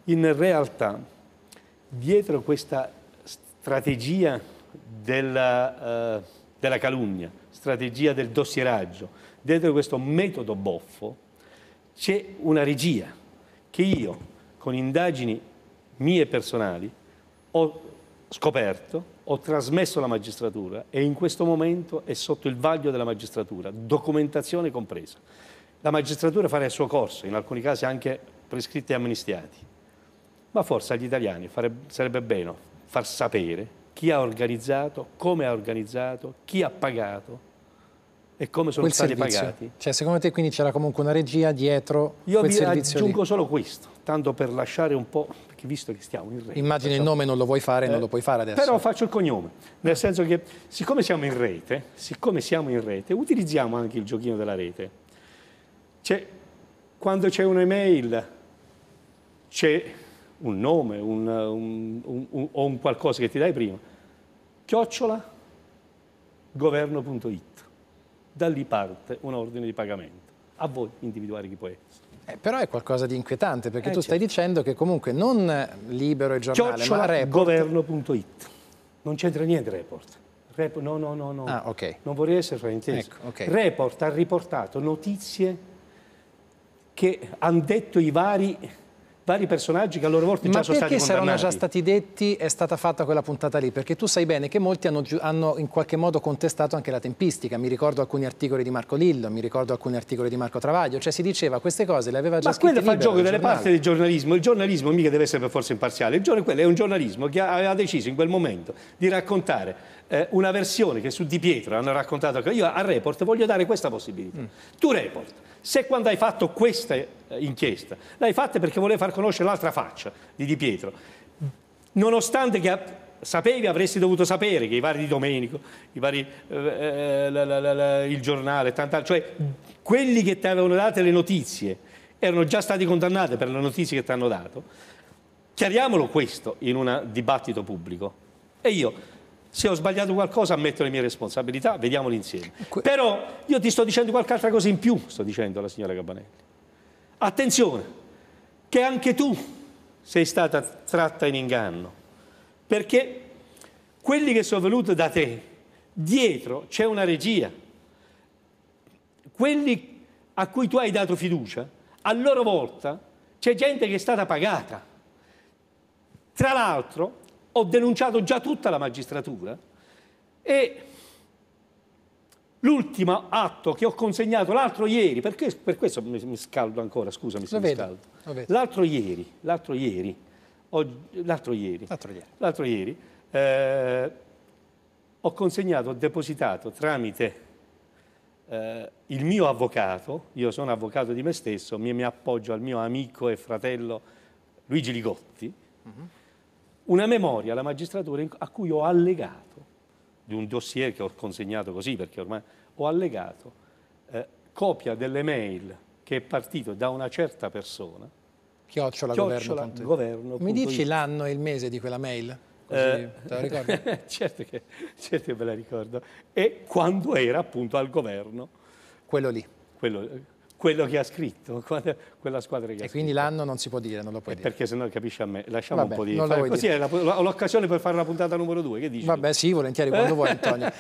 In realtà, dietro questa strategia della calunnia, strategia del dossieraggio, dietro questo metodo boffo, c'è una regia che io, con indagini mie personali, ho scoperto, ho trasmesso alla magistratura e in questo momento è sotto il vaglio della magistratura, documentazione compresa. La magistratura farà il suo corso, in alcuni casi anche prescritti e amnistiati, ma forse agli italiani sarebbe bene far sapere chi ha organizzato, come ha organizzato, chi ha pagato e come sono stati pagati. Cioè, secondo te quindi c'era comunque una regia dietro quel servizio? Io vi aggiungo solo questo, tanto per lasciare un po', perché visto che stiamo in rete... Immagino il nome non lo vuoi fare, non lo puoi fare adesso. Però faccio il cognome, nel senso che siccome siamo in rete, utilizziamo anche il giochino della rete. Quando c'è un'email c'è un nome o un qualcosa che ti dai prima, @governo.it. Da lì parte un ordine di pagamento. A voi individuare chi può essere. Però è qualcosa di inquietante, perché tu stai dicendo che comunque non Libero e Giornale, ma Report... governo.it. Non c'entra niente Report. No. Ah, ok. Non vorrei essere frainteso. Ecco, okay. Report ha riportato notizie che hanno detto i vari personaggi che a loro volta già sono stati condannati. Ma perché se erano già stati detti è stata fatta quella puntata lì? Perché tu sai bene che molti hanno in qualche modo contestato anche la tempistica. Mi ricordo alcuni articoli di Marco Lillo, mi ricordo alcuni articoli di Marco Travaglio, cioè si diceva queste cose le aveva già scritte Libero. Ma quello fa gioco delle parti del giornalismo. Il giornalismo mica deve essere per forza imparziale. Quello è un giornalismo che aveva deciso in quel momento di raccontare una versione che su Di Pietro hanno raccontato. Io a Report voglio dare questa possibilità. Tu Report, se quando hai fatto questa inchiesta l'hai fatta perché volevi far conoscere l'altra faccia di Di Pietro, nonostante che sapevi, avresti dovuto sapere che i vari Di Domenico, il giornale, cioè quelli che ti avevano dato le notizie erano già stati condannati per le notizie che ti hanno dato, chiariamolo questo in un dibattito pubblico. E io, se ho sbagliato qualcosa, ammetto le mie responsabilità, vediamolo insieme. Però io ti sto dicendo qualche altra cosa in più, sto dicendo alla signora Gabanelli. Attenzione, che anche tu sei stata tratta in inganno, perché quelli che sono venuti da te, dietro c'è una regia. Quelli a cui tu hai dato fiducia, a loro volta c'è gente che è stata pagata. Tra l'altro, ho denunciato già tutta la magistratura e l'ultimo atto che ho consegnato l'altro ieri, perché per questo mi scaldo ancora, scusami se mi scaldo. L'altro ieri ho consegnato, ho depositato tramite il mio avvocato, io sono avvocato di me stesso, mi appoggio al mio amico e fratello Luigi Ligotti, una memoria alla magistratura a cui ho allegato, di un dossier che ho consegnato così, perché ormai ho allegato copia delle mail che è partito da una certa persona, @governo.it. Mi dici l'anno e il mese di quella mail? Così, te la ricordi? certo che me la ricordo. E quando era appunto al governo. Quello lì. Quello che ha scritto, quella squadra che ha scritto. E quindi l'anno non si può dire, non lo puoi dire. Perché se no capisci a me, lasciamo un po' di... Così è l'occasione per fare la puntata numero 2, che dici? Vabbè, sì, volentieri, quando vuoi Antonio.